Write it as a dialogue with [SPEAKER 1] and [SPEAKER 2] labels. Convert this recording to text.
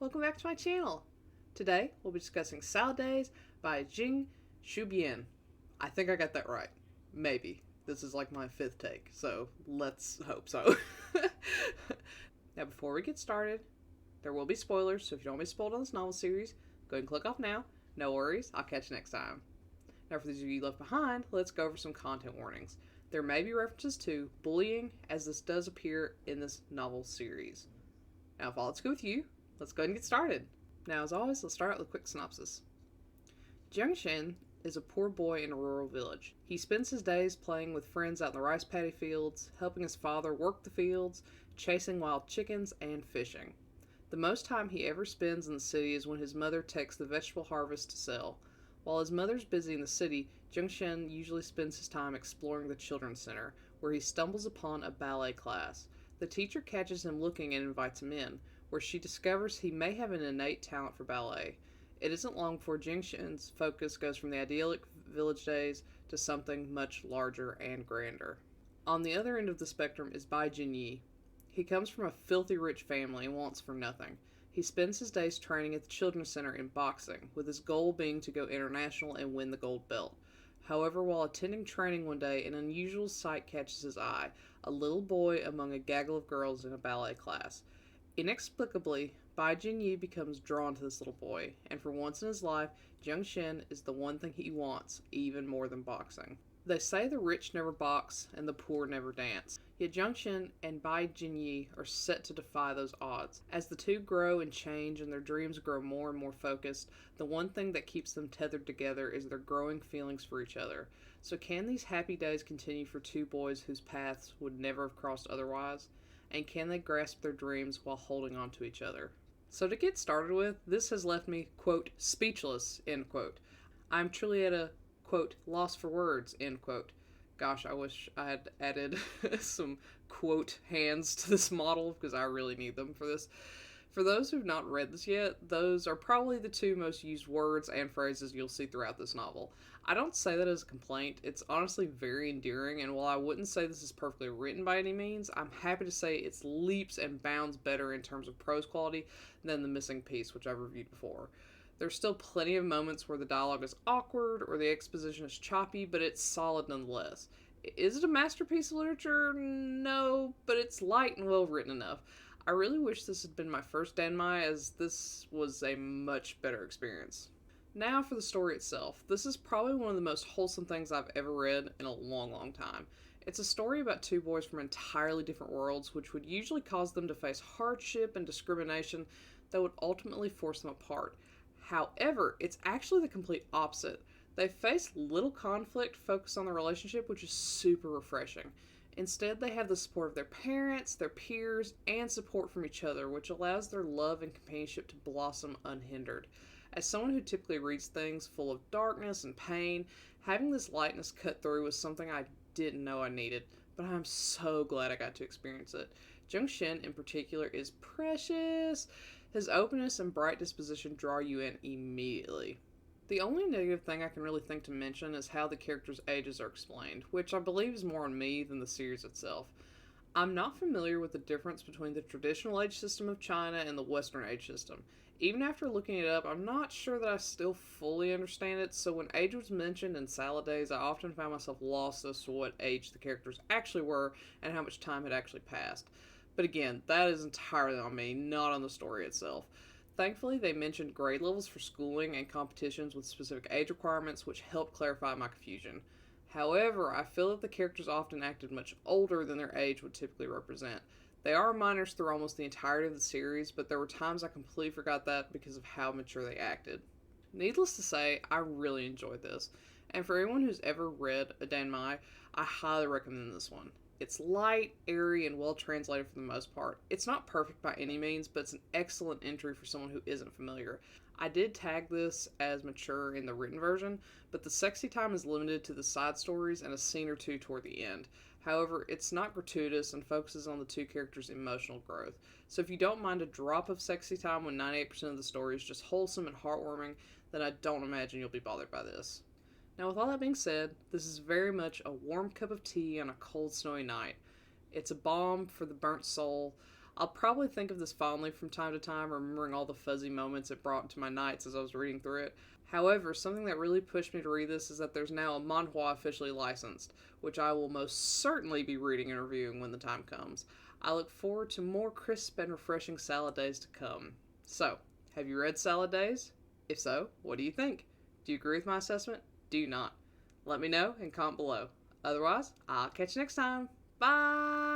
[SPEAKER 1] welcome back to my channel. Today we'll be discussing Salad Days by Jing Shuibian. I think I got that right. Maybe. This is like my fifth take, so let's hope so. Now before we get started, there will be spoilers, so if you don't want to be spoiled on this novel series, go ahead and click off now. No worries, I'll catch you next time. Now for those of you left behind, let's go over some content warnings. There may be references to bullying, as this does appear in this novel series. Now if all that's good with you, let's go ahead and get started. Now as always, let's start out with a quick synopsis. Jing Shuibian is a poor boy in a rural village. He spends his days playing with friends out in the rice paddy fields, helping his father work the fields, chasing wild chickens, and fishing. The most time he ever spends in the city is when his mother takes the vegetable harvest to sell. While his mother's busy in the city, Jing Shuibian usually spends his time exploring the children's center, where he stumbles upon a ballet class. The teacher catches him looking and invites him in, where she discovers he may have an innate talent for ballet. It isn't long before Jing Shuibian's focus goes from the idyllic village days to something much larger and grander. On the other end of the spectrum is Bai Jinyi. He comes from a filthy rich family and wants for nothing. He spends his days training at the children's center in boxing, with his goal being to go international and win the gold belt. However, while attending training one day, an unusual sight catches his eye: a little boy among a gaggle of girls in a ballet class. Inexplicably, Bai Jinyi becomes drawn to this little boy, and for once in his life, Jing Shuibian is the one thing he wants, even more than boxing. They say the rich never box and the poor never dance. Yet Jing Shuibian and Bai Jinyi are set to defy those odds. As the two grow and change and their dreams grow more and more focused, the one thing that keeps them tethered together is their growing feelings for each other. So can these happy days continue for two boys whose paths would never have crossed otherwise? And can they grasp their dreams while holding on to each other? So to get started with, this has left me, quote, speechless, end quote. I'm truly at a, quote, loss for words, end quote. Gosh, I wish I had added some quote hands to this model, because I really need them for this. For those who've not read this yet, those are probably the two most used words and phrases you'll see throughout this novel. I don't say that as a complaint. It's honestly very endearing, and while I wouldn't say this is perfectly written by any means, I'm happy to say it's leaps and bounds better in terms of prose quality than The Missing Piece, which I've reviewed before. There's still plenty of moments where the dialogue is awkward or the exposition is choppy, but it's solid nonetheless. Is it a masterpiece of literature? No, but it's light and well written enough. I really wish this had been my first danmai, as this was a much better experience. Now for the story itself. This is probably one of the most wholesome things I've ever read in a long time. It's a story about two boys from entirely different worlds, which would usually cause them to face hardship and discrimination that would ultimately force them apart. However, it's actually the complete opposite. They face little conflict focused on the relationship, which is super refreshing. Instead, they have the support of their parents, their peers, and support from each other, which allows their love and companionship to blossom unhindered. As someone who typically reads things full of darkness and pain, having this lightness cut through was something I didn't know I needed, but I'm so glad I got to experience it. Jing Shuibian in particular is precious. His openness and bright disposition draw you in immediately. The only negative thing I can really think to mention is how the characters' ages are explained, which I believe is more on me than the series itself. I'm not familiar with the difference between the traditional age system of China and the Western age system. Even after looking it up, I'm not sure that I still fully understand it, so when age was mentioned in Salad Days, I often found myself lost as to what age the characters actually were and how much time had actually passed. But again, that is entirely on me, not on the story itself. Thankfully, they mentioned grade levels for schooling and competitions with specific age requirements, which helped clarify my confusion. However, I feel that the characters often acted much older than their age would typically represent. They are minors through almost the entirety of the series, but there were times I completely forgot that because of how mature they acted. Needless to say, I really enjoyed this, and for anyone who's ever read a danmai, I highly recommend this one. It's light, airy, and well translated for the most part. It's not perfect by any means, but it's an excellent entry for someone who isn't familiar. I did tag this as mature in the written version, but the sexy time is limited to the side stories and a scene or two toward the end. However, it's not gratuitous and focuses on the two characters' emotional growth. So if you don't mind a drop of sexy time when 98% of the story is just wholesome and heartwarming, then I don't imagine you'll be bothered by this. Now, with all that being said, this is very much a warm cup of tea on a cold, snowy night. It's a balm for the burnt soul. I'll probably think of this fondly from time to time, remembering all the fuzzy moments it brought into my nights as I was reading through it. However, something that really pushed me to read this is that there's now a manhwa officially licensed, which I will most certainly be reading and reviewing when the time comes. I look forward to more crisp and refreshing salad days to come. So, have you read Salad Days? If so, what do you think? Do you agree with my assessment? Do you not? Let me know and comment below. Otherwise, I'll catch you next time. Bye!